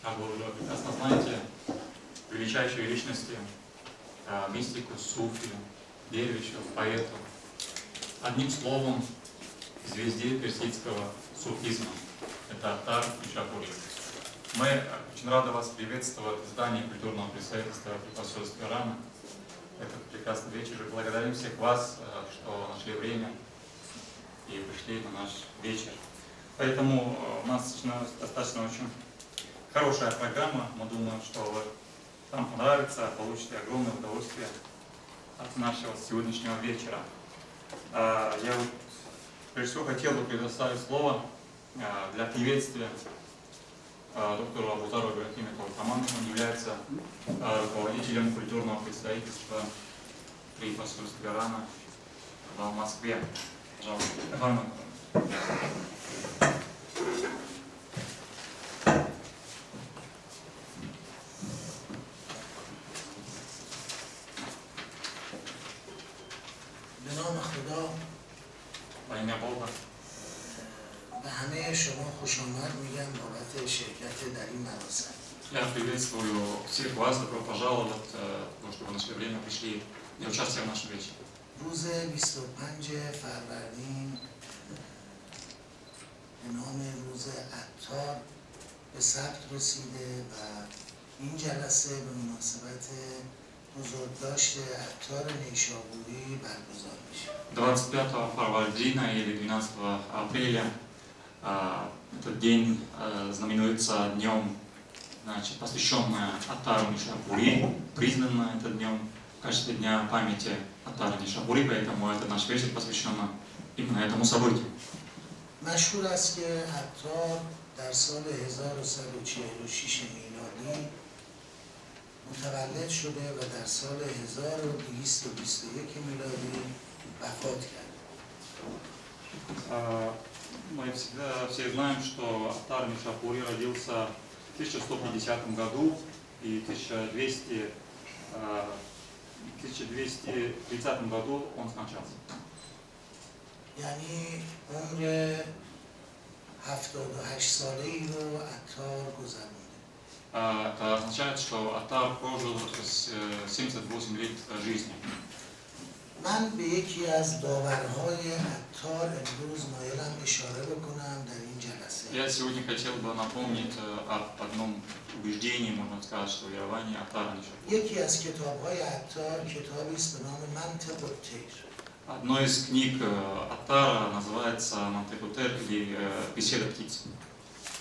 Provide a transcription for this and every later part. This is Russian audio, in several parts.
Как вы уже прекрасно знаете, величайшие личности, мистику, суфи, дервишев, поэтов, одним словом, звезде персидского суфизма. Это Аттар Нишапури. Мы очень рады вас приветствовать в здании культурного представительства при посольстве Ирана. Этот прекрасный вечер. И благодарим всех вас, что нашли время и пришли на наш вечер. Поэтому у нас достаточно очень хорошая программа. Мы думаем, что вам понравится, получите огромное удовольствие от нашего сегодняшнего вечера. Я вот прежде всего хотел бы предоставить слово для приветствия доктору Абутару Ибрахиму Талкаману. Он является руководителем культурного представительства при посольстве Ирана в Москве. Пожалуйста. به نام خدا Во имя Бога. به همه شما خوش آمد میگم بابت شرکت در این مراسم. Я приветствую всех вас, добро пожаловать, что вы нашли время, пришли для участия в нашем вечере. روز 25 فروردین به نام روز عطار به ثبت رسیده و این جلسه به مناسبت بزرگداشت عطار نیشابوری برگزار میشه. 25 февраля или 12 апреля этот день знаменуется днем, значит, посвященным Аттару Нишапури, признанным этот днем в качестве дня памяти Аттара Нишапури, поэтому этот наш вечер посвящен именно этому событию. مشهور است که عطار در سال 1146 میلادی متولد شده و در سال 1221 میلادی وفات کرد. Мы все знаем, что Аттар Нишапури родился в 1150 году и в 1230 году он скончался. یعنی عمر 78 ساله‌ای رو عطار گذرونده. Это означает, что Аттар прожил 78 лет жизни. من به یکی از باورهای عطار امروز مایلم اشاره بکنم در این جلسه. Я сегодня хотел бы напомнить об одном убеждении, можно сказать, что верование Аттара Нишапури. یکی از کتاب‌های عطار کتابی است به نام منطق الطیر. Одной из книг Аттара называется «Мантекутер» или «Беседа птиц».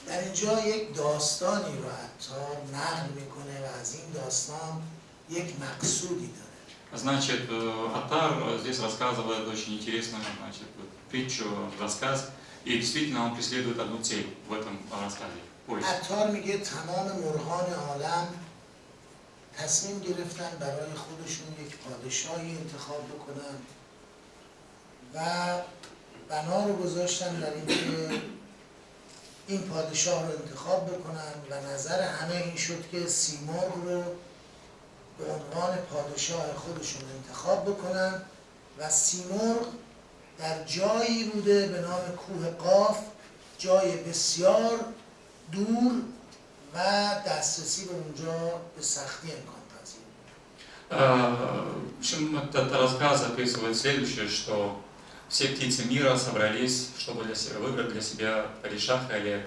در اینجا یک داستانی رو عطار نقل میکنه و از این داستان یک مقصودی داره. Значит, Аттар здесь рассказывает очень интересную, значит, притчу, рассказ, и действительно он преследует одну цель в этом рассказе. عطار میگه تمام مرغان عالم تصمیم گرفتن برای خودشون یک پادشاهی انتخاب بکنن و بنا رو گذاشتن در اینکه این پادشاه رو انتخاب بکنن و نظر همه این شد که سیمرغ رو به عنوان پادشاه خودشون انتخاب بکنن و سیمرغ در جایی بوده به نام کوه قاف، جای بسیار دور و دسترسی به اونجا به سختی امکان پذیر. В общем, этот рассказ описывает следующее, что все птицы мира собрались, чтобы выбрать для себя падишаха или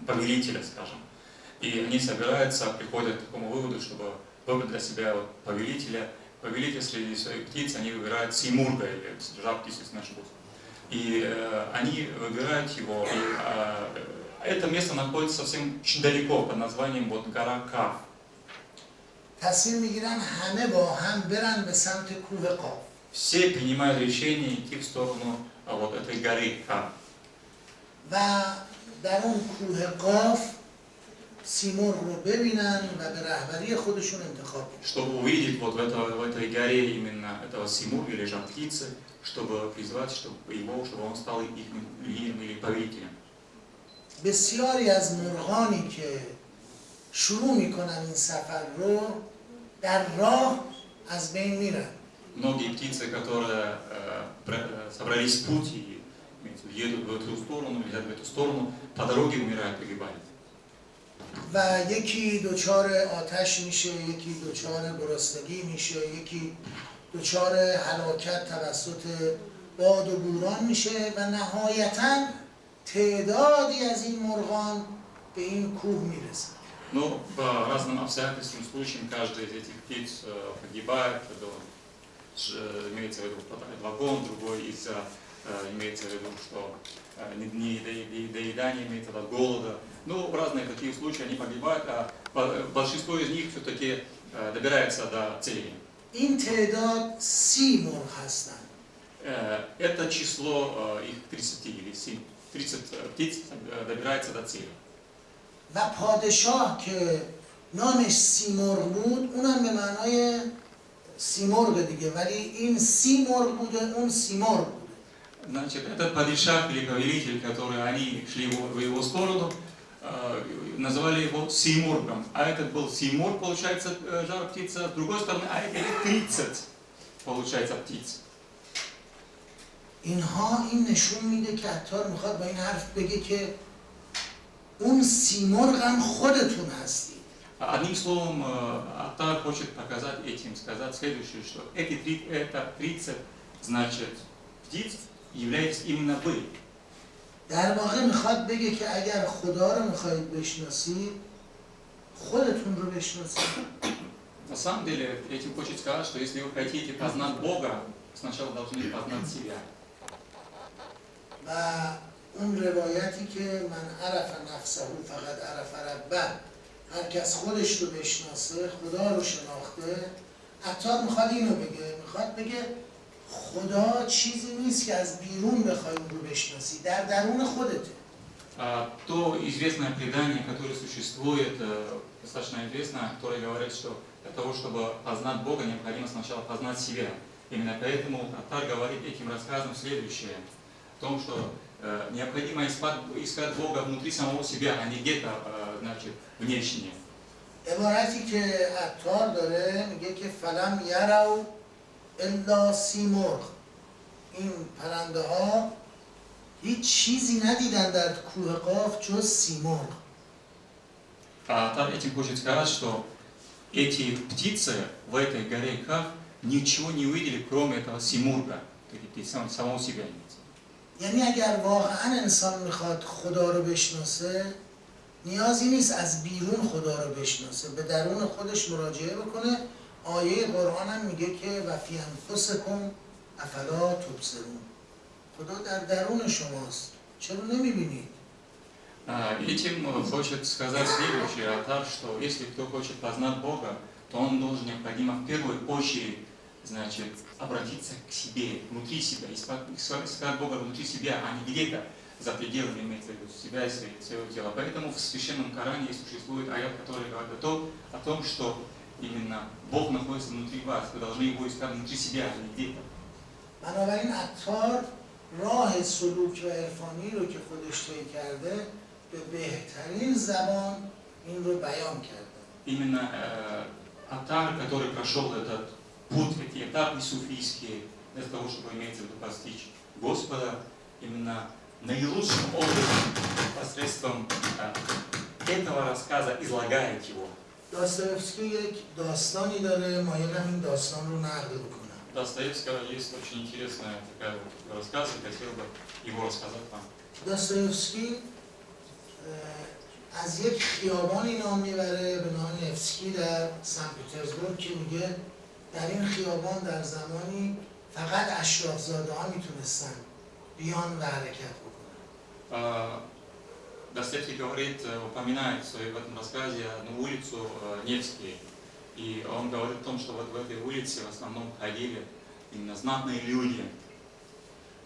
повелителя, скажем. И они собираются, приходят к такому выводу, чтобы выбрать для себя повелителя. Повелитель среди своих птиц, они выбирают симурга, или жаб птиц, если не ошибусь. И они выбирают его, и это место находится совсем очень далеко, под названием вот гора Каф. تصمیم میگیرن همه با هم برن به سمت کوه قاف. Все принимают решение идти в сторону вот этой горы Каф. و در اون کوه قاف سیمرغ رو ببینن و به رهبری خودشون انتخاب کنن. Чтобы увидеть вот в этой горе именно этого симурга или жар птицы, чтобы призвать, чтобы он стал их лидером или повелителем. بسیاری از مرغانی که شروع میکنن این سفر رو در راه از بین میرن. Многие птицы, которые собрались в путь и едут в эту сторону, летят в эту сторону, по дороге умирают, погибают. و یکی دچار آتش میشه، یکی دچار گرسنگی میشه، یکی دچار هلاکت توسط باد و بوران میشه و نهایتاً تعدادی از این مرغان به این کوه میرسن. Но по разным обстоятельствам, случаям каждый из этих птиц погибает, имеется в виду, попадает в огонь, другой имеется в виду, что недоедание, имеется в виду голода. Ну, разные такие случаи, они погибают, а большинство из них все-таки добирается до цели. این تعداد 30 مرغ هستند. Это число их 30 или 30 птиц добирается до цели. و پادشاه که نامش سیمرغ بود، اونم به معنای سیمرغ دیگه، ولی این 30 مرغ بوده، اون سیمرغ بوده. Значит, этот падишах или повелитель, который они шли в его сторону, называли его Симургом. А этот был Симург, получается, жар птица, с другой стороны, а это 30, получается, птиц. اینها این نشون میده که عطار میخواد با این حرف بگه که اون سیمرغ هم خودتون هستید. Одним словом, Аттар хочет показать этим, сказать следующее, что это 30, значит, птиц являетесь именно вы. در واقع میخواد بگه که اگر خدا رو میخواید بشناسید، خودتون رو بشناسید. На самом деле, этим хочет сказать, что если вы хотите познать Бога, сначала должны познать себя. و اون روایتی که من عرف نفسه فقط عرف ربه، هر کس خودش رو بشناسه خدا رو شناخته. عطار میخواد اینو بگه، میخواد بگه خدا چیزی نیست که از بیرون بخوای اون رو بشناسی، در درون خودته. То известное предание, которое существует, достаточно известное, которое говорит, что для того, чтобы познать Бога, необходимо сначала познать себя. Именно поэтому Аттар говорит этим рассказом следующее, о том, что необходимо искать Бога внутри самого себя, а не где-то, значит, внешне. عبارتی که عطار داره میگه که فلم یرو الا سیمرغ، این پرنده ها هیچ چیزی ندیدن در کوه قاف جز سیمرغ. Аттар этим хочет сказать, что эти птицы в этой горе Каф ничего не увидели, кроме этого Симурга, самого себя. یعنی اگر واقعا انسان میخواد خدا رو بشناسه، نیازی نیست از بیرون خدا رو بشناسه، به درون خودش مراجعه بکنه. آیه قرآن هم میگه که و فی انفسکم افلا تبصرون، خدا در درون شماست، چرا نمیبینید؟ Этим хочет сказать следующее, Аттар, что если кто хочет познать Бога, то он должен необходимо в первую очередь, значит, обратиться к себе, внутри себя, искать Бога внутри себя, а не где-то за пределами, имеется в виду, себя и своего тела. Поэтому в Священном Коране существует аят, который говорит о том, что именно Бог находится внутри вас, вы должны его искать внутри себя, а не где-то. بنابراین عطار راه سلوک و عرفانی رو که خودش طی کرده به بهترین زبان این رو بیان کرده. Именно Аттар, который прошел этот путь, эти этапы суфийские, для того, чтобы, имеется в виду, постичь Господа, именно наилучшим образом, посредством этого рассказа излагает его. داستایوفسکی یک داستانی داره، مایلم این داستان رو نقل بکنم. Достоевского есть очень интересная такая вот рассказ, и хотел бы его рассказать вам. داستایوفسکی از یک خیابانی نام میبره به نام نفسکی در سن پترزبورگ که میگه در این خیابان در زمانی فقط اشرافزاده ها میتونستن بیان و حرکت بکنن. Достоевский говорит, упоминает в этом рассказе одну улицу Невский, и он говорит о том, что вот в этой улице в основном ходили именно знатные люди.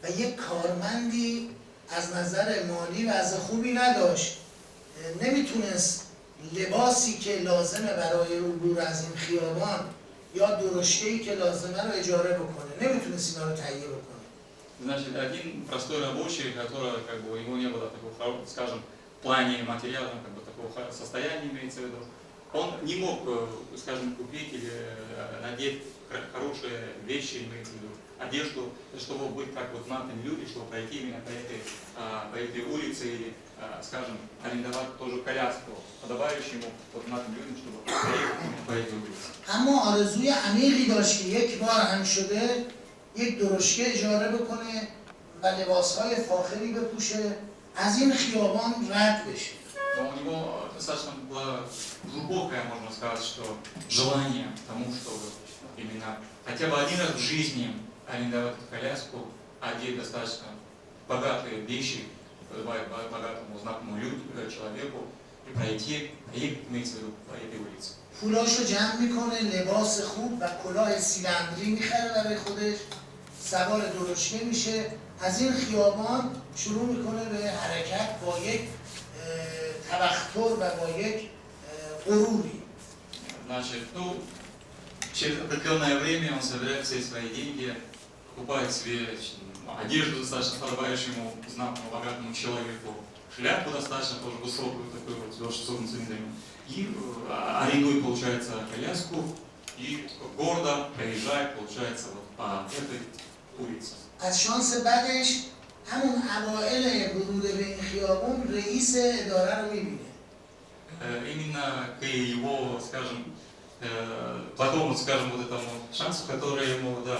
و یک کارمندی از نظر مالی وضع خوبی نداشت، نمیتونست لباسی که لازمه برای عبور از این خیابان یا درشکه‌ای که لازمه رو اجاره بکنه، نمیتونست اینا رو تهیه بکنه. Значит, один простой рабочий, который, как бы, у него не было такого, скажем, в плане материала, как бы, такого состояния, имеется в виду, Он не мог, скажем, купить или надеть хорошие вещи, имеется в виду, одежду, чтобы быть как вот знатными люди, чтобы пройти именно по этой улице или, скажем, арендовать тоже коляску, подобающему вот знатным людям, чтобы проехать именно по этой улице. اما آرزوی عمیقی داشت که یک بار هم شده یک درشکه اجاره بکنه و لباسهای فاخری بپوشه از این خیابان رد بشه. Но у него достаточно было глубокое, можно сказать, что желание к тому, чтобы именно хотя бы один раз в жизни арендовать эту коляску, одеть достаточно богатые вещи, богатому знакомому человеку и пройти, имеется в виду, по этой улице. پولاشو جمع میکنه، لباس خوب و کلاه سیلندری میخره برای خودش، سوار درشکه میشه، از این خیابان شروع میکنه به حرکت با یک تبختر و با یک غروری. Значит, ну, через определенное время он собирает все свои деньги, покупает себе одежду, достаточно подобающую ему знатному, богатому человеку, шляпу достаточно тоже высокую, такую вот с высоким цилиндром, и арендует, получается, коляску и гордо проезжает, получается, вот по этой улице. از شانس بعدش همون اوائل ورود به این خیابون رئیس اداره رو میبینه. Именно к его, скажем, плохому, скажем, вот этому шансу, который ему, да,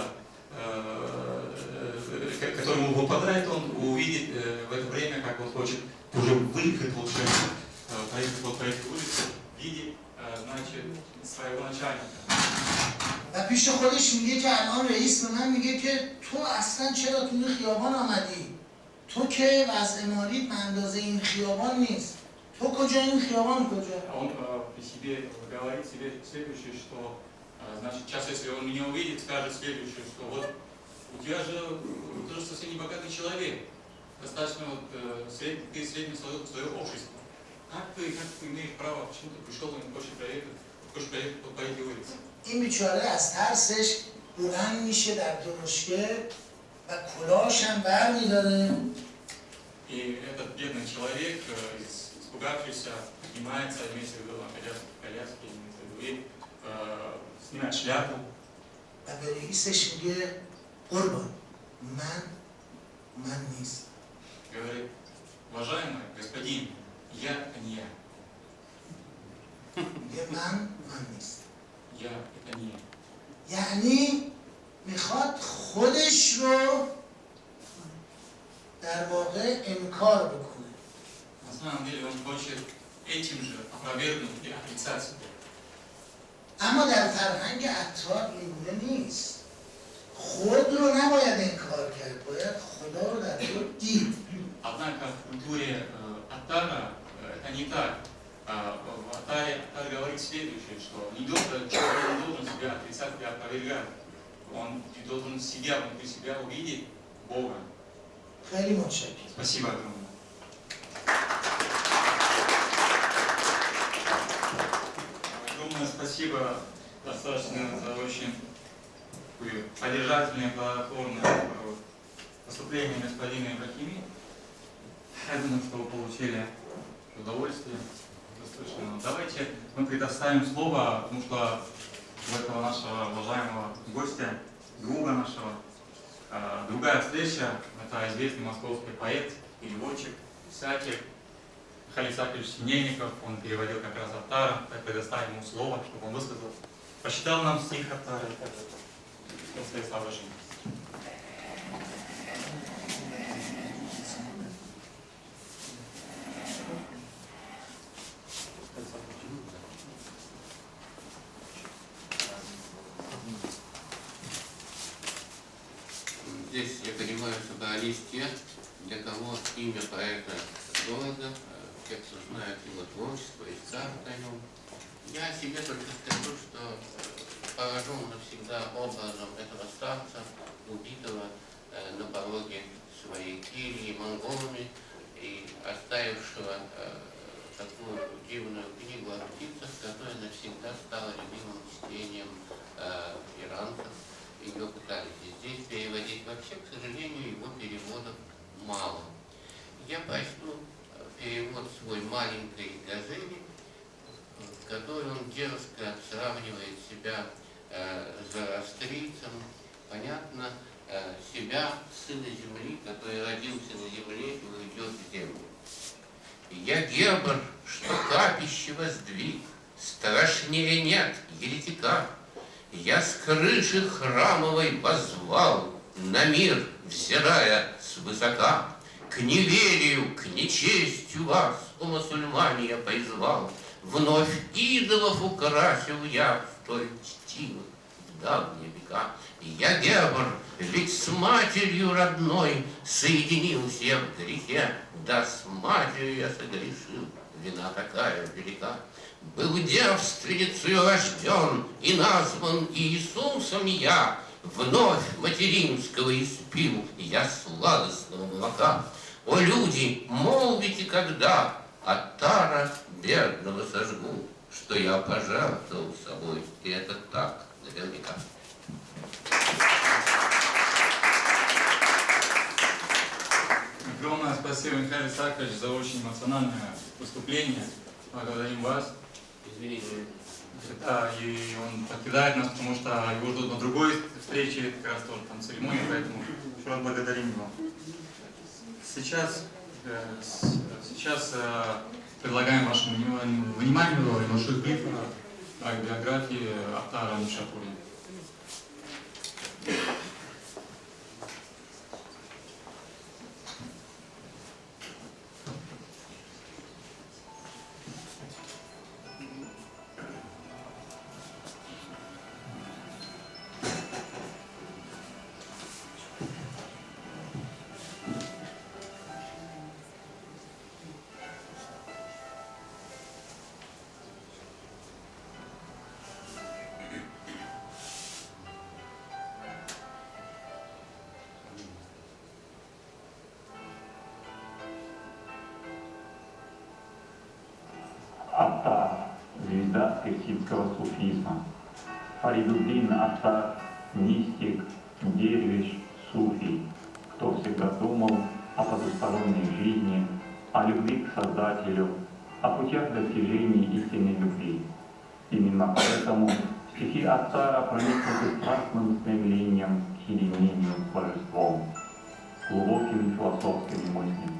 который ему выпадает, он увидит в это время, как он хочет уже выехать, получается, проехать вот по этой улице, видит, значит, своего начальника. و پیش خودش میگه که الان رئیس به من میگه که تو اصلا چرا تو این خیابان آمدی؟ تو که وضع مالیت به اندازه این خیابان نیست. تو کجا این خیابان کجا؟ Он при себе говорит себе следующее, что, значит, сейчас если он меня увидит, скажет следующее, что вот у тебя же ты же совсем не богатый человек, достаточно вот ты среднего своего общества. Как ты имеешь право, почему ты пришел и не хочешь проехать по этой улице? این بیچاره از тرسش بلند میشه در درشکه و کلاهش هم بر میداره. И этот бедный человек, испугавшийся, поднимается, имеется в виду коляски, имеется в виду, и снимает шляпу. و به رئیسش میگه قربان من نیست. Говорит, уважаемый господин, я это не я. میگه من نیست. Я это не я. یعنی میخواد خودش رو در واقع انکار بکنه. На самом деле он хочет этим же опровергнуть и отрицать себя. اما در فرهنگ عطار اینگونه نیست. خود رو نباید انکار کرد، باید خدا رو در خود دید. Однако в культуре Аттара это не так. В Аттаре Аттар говорит следующее, что человек не должен себя отрицать и опровергать. Он должен себя, внутри себя увидеть Бога. خیلی متشکرم. Спасибо огромное. Огромное спасибо достаточно за очень поддержательное, плодотворное выступление господина Ибрахими. Я думаю, что вы получили удовольствие. Достаточно. Давайте мы предоставим слово, потому что у этого нашего уважаемого гостя, друга нашего, другая встреча, это известный московский поэт, переводчик, писатель Михаил Исаакович Синельников, он переводил как раз Аттара, так предоставим ему слово, чтобы он высказал, прочитал нам стих Аттара и так далее. Свои соображения. Здесь я понимаю, что на листе, для кого имя поэта дорого, те, кто знает его творчество и скажут о нем. Я себе только скажу, что поражен навсегда образом этого старца, убитого на пороге своей кельи монголами и оставившего такую дивную книгу о птицах, которая навсегда стала любимым чтением иранцев. Ее пытались здесь переводить вообще, к сожалению, его переводов мало. Я почну перевод свой маленькой газели, в которой он дерзко сравнивает себя с зороастрийцем, понятно, себя, сына земли, который родился на земле и уйдет в землю. Я Гебр, что капище воздвиг, страшнее нет еретика. Я с крыши храмовой воззвал, на мир взирая свысока. К неверию, к нечестию вас, о мусульмане, я призвал. Вновь идолов украсил я, столь чтивых в давние века. Я Гебр, ведь с матерью родной соединился я в грехе, да с матерью я согрешил, вина такая велика. Был девственницей рожден и назван Иисусом я, вновь материнского испил я сладостного молока. О, люди, молвите, когда Аттара бедного сожгу, что я пожертвовал собой, и это так наверняка. Огромное спасибо, Михаил Исаакович, за очень эмоциональное выступление. Благодарим вас. Извините. Да, и он покидает нас, потому что его ждут на другой встрече, как раз тоже там церемония, поэтому еще раз благодарим его. Сейчас предлагаем вашему вниманию небольшой клип о биографии Аттара Нишапури. Аттар, звезда персидского суфизма. Фаридуддин Аттар, мистик, дервиш, суфий, кто всегда думал о потусторонней жизни, о любви к Создателю, о путях достижения истинной любви. Именно поэтому стихи Аттара проникнуты страстным стремлением к единению с Божеством, глубокими философскими мыслями.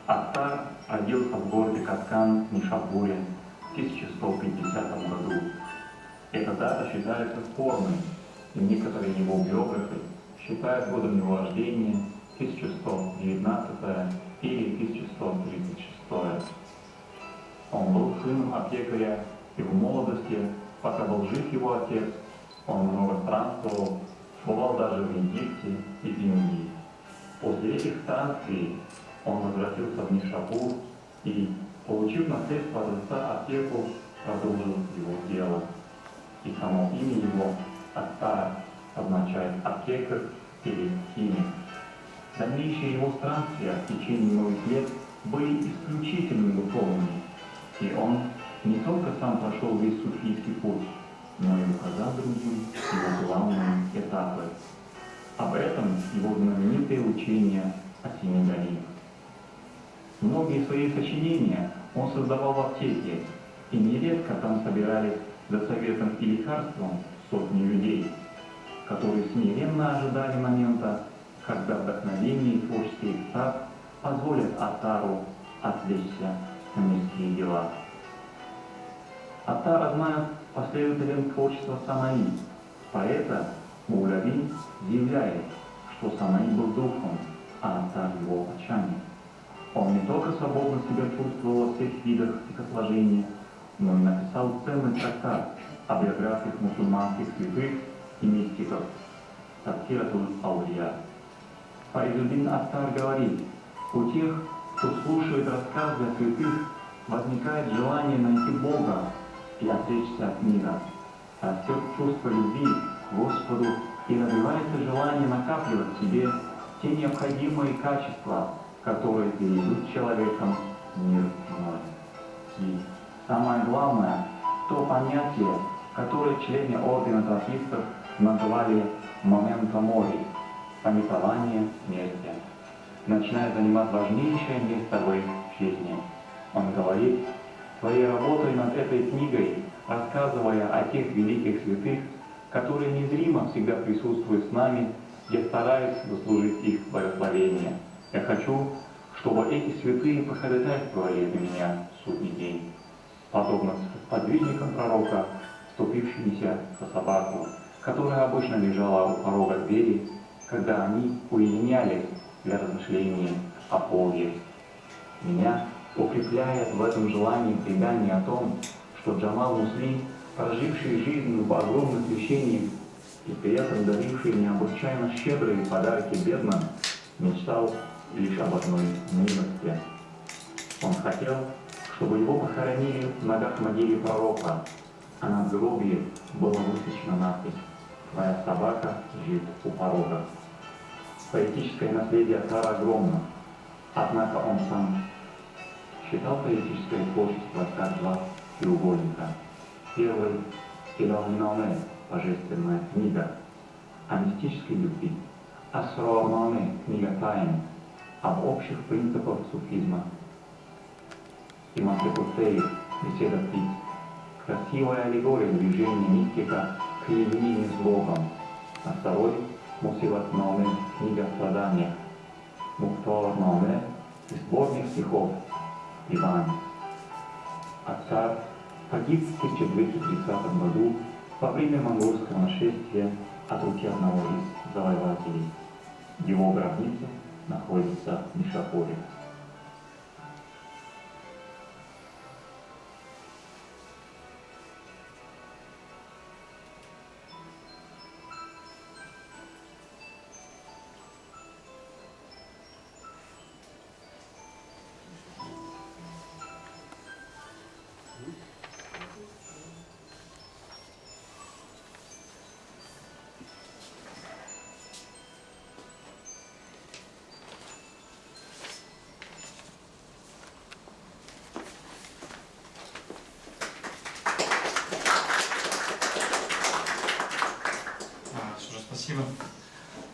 Аттар родился в городе Каткан, Нишапуре, в 1150 году. Эта дата считается спорной, и некоторые его биографы считают годом его рождения 1119 или 1136. Он был сыном аптекаря, и в молодости, пока был жив его отец, он много странствовал, бывал даже в Египте и Индии. После этих странствий он возвратился в Нишапур и, получив наследство от отца аптеку, продолжил его дело. И само имя его, Аттар, означает аптекарь или химик. Дальнейшие его странствия в течение многих лет были исключительно духовными, и он не только сам прошел весь суфийский путь, но и указал другим его главные этапы. Об этом его знаменитые учения о семи долинах. Многие свои сочинения он создавал в аптеке, и нередко там собирались за советом и лекарством сотни людей, которые смиренно ожидали момента, когда вдохновение и творческий экстаз позволят Аттару отвлечься на мирские дела. Аттара знает последователям творчества Санаи. Поэта Мауляви заявляет, что Санаи был духом, а Аттар его очами. Он не только свободно себя чувствовал во всех видах стихосложения, но и написал ценный трактат о биографиях мусульманских святых и мистиков Тафсиратуль Аулия. Фаридуддин Аттар говорит, у тех, кто слушает рассказы о святых, возникает желание найти Бога и отречься от мира. Растет чувство любви к Господу и развивается желание накапливать в себе те необходимые качества, которые перейдут человеком в мир иной. И самое главное, то понятие, которое члены ордена трофистов назвали «момента мори» – памятование смерти, начинает занимать важнейшее место в их жизни. Он говорит, своей работой над этой книгой, рассказывая о тех великих святых, которые незримо всегда присутствуют с нами, я стараюсь заслужить их благословение. Я хочу, чтобы эти святые походатайствовали за меня в судный день, подобно подвижникам пророка, вступившимися за собаку, которая обычно лежала у порога двери, когда они уединялись для размышления о Боге. Меня укрепляет в этом желании предание о том, что Джамал Мусли, проживший жизнь в огромных лишениях и при этом даривший необычайно щедрые подарки бедным, мечтал лишь об одной милости. Он хотел, чтобы его похоронили в ногах могиле пророка, а надгробие было высечено надпись «Твоя собака лежит у порога». Поэтическое наследие отца огромно, однако он сам считал поэтическое творчество как два треугольника. Первый – Илал-Минаме, божественная книга, о мистической любви, Асрар-Наме, книга тайн, об общих принципах суфизма, и Мантекутеев, беседа птиц, красивая аллегория движения мистика к единению с Богом, а второй – Мусилат-Наме, книга о страданиях, Мухтар-Наме, сборник стихов, Иван. Отца погиб в 1230 году во время монгольского нашествия от руки одного из завоевателей. Его гробница находится в Нишапуре. Спасибо.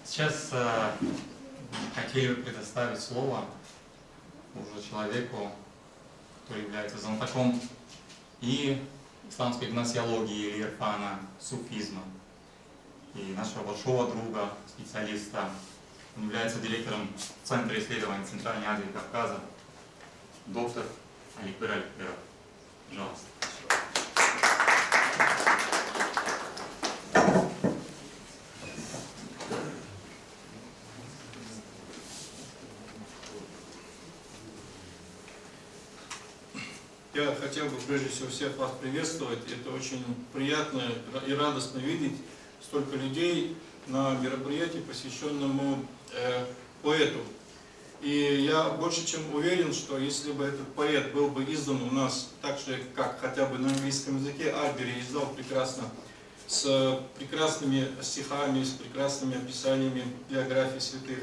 Сейчас хотели бы предоставить слово уже человеку, который является знатоком и исламской гносеологии или ирфана, суфизма, и нашего большого друга, специалиста. Он является директором Центра исследований Центральной Азии и Кавказа, доктор Аликбер Аликберов. Пожалуйста. Я хотел бы прежде всего всех вас приветствовать. Это очень приятно и радостно видеть столько людей на мероприятии, посвященному поэту. И я больше чем уверен, что если бы этот поэт был бы издан у нас так же, как хотя бы на английском языке, Альбери издал прекрасно, с прекрасными стихами, с прекрасными описаниями биографий святых,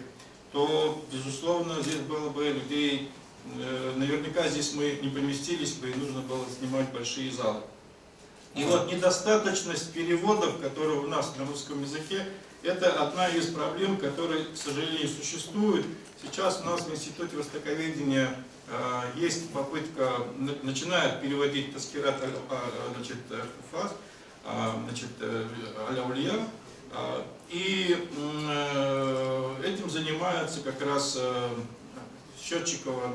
то, безусловно, здесь было бы людей. Наверняка здесь мы не поместились бы, и нужно было снимать большие залы. И вот недостаточность переводов, которые у нас на русском языке, это одна из проблем, которые, к сожалению, существуют. Сейчас у нас в Институте востоковедения есть попытка, начинают переводить таскират Хуфаз, Аля-Улия, и этим занимается как раз Счетчикова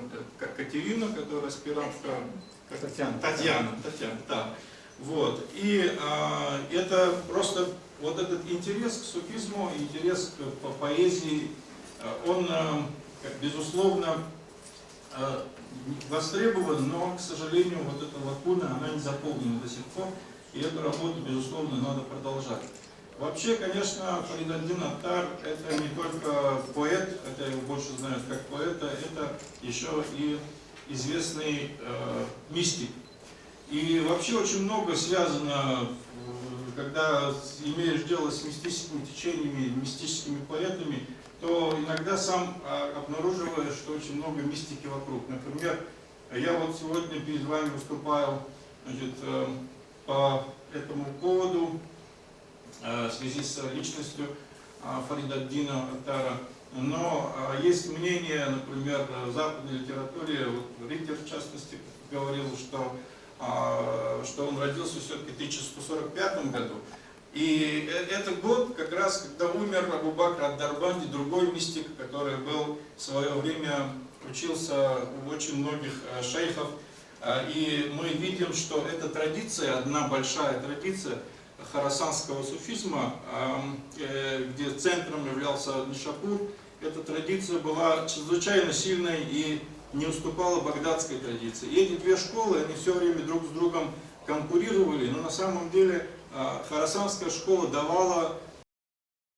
Катерина, которая аспирантка, Татьяна, да. Вот. И это просто вот этот интерес к суфизму, интерес к поэзии, он, безусловно, востребован, но, к сожалению, вот эта лакуна, она не заполнена до сих пор, и эту работу, безусловно, надо продолжать. Вообще, конечно, Фарид ад-Дин Аттар – это не только поэт, хотя его больше знают как поэта, это еще и известный мистик. И вообще очень много связано, когда имеешь дело с мистическими течениями, мистическими поэтами, то иногда сам обнаруживаешь, что очень много мистики вокруг. Например, я вот сегодня перед вами выступаю, значит, по этому поводу, в связи с личностью Фарида ад-Дина Аттара. Но есть мнение, например, в западной литературе, вот Риттер в частности говорил, что что он родился все-таки в 1145 году. И это год, как раз, когда умер Абу Бакр ад-Дарбанди, другой мистик, который был в свое время, учился у очень многих шейхов. И мы видим, что эта традиция, одна большая традиция хорасанского суфизма, где центром являлся Нишапур, эта традиция была чрезвычайно сильной и не уступала багдадской традиции. И эти две школы, они все время друг с другом конкурировали, но на самом деле хорасанская школа давала